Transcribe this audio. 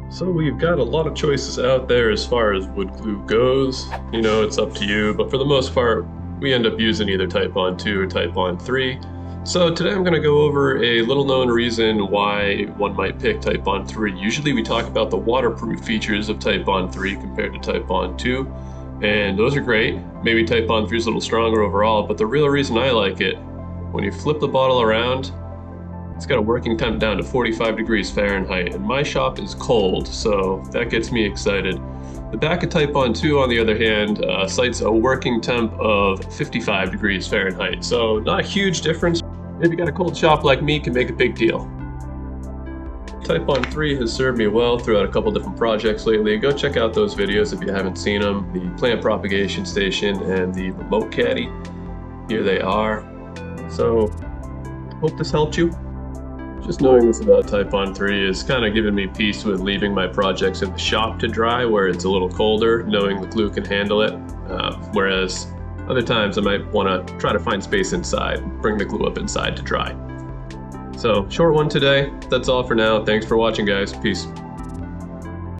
So we've got a lot of choices out there as far as wood glue goes. You know, it's up to you, but for the most part, we end up using either Titebond 2 or Titebond 3. So today I'm going to go over a little known reason why one might pick Titebond 3. Usually we talk about the waterproof features of Titebond 3 compared to Titebond 2, and those are great. Maybe Titebond 3 is a little stronger overall, but the real reason I like it, when you flip the bottle around, it's got a working temp down to 45 degrees Fahrenheit, and my shop is cold, so that gets me excited. The back of Titebond 2, on the other hand, cites a working temp of 55 degrees Fahrenheit, so not a huge difference. If you got a cold shop like me, it can make a big deal. Titebond 3 has served me well throughout a couple different projects lately. Go check out those videos if you haven't seen them. The plant propagation station and the remote caddy. Here they are. So, hope this helped you. Just knowing this about Titebond 3 is kind of giving me peace with leaving my projects in the shop to dry where it's a little colder, knowing the glue can handle it, whereas other times I might want to try to find space inside, bring the glue up inside to dry. So, short one today. That's all for now. Thanks for watching, guys. Peace.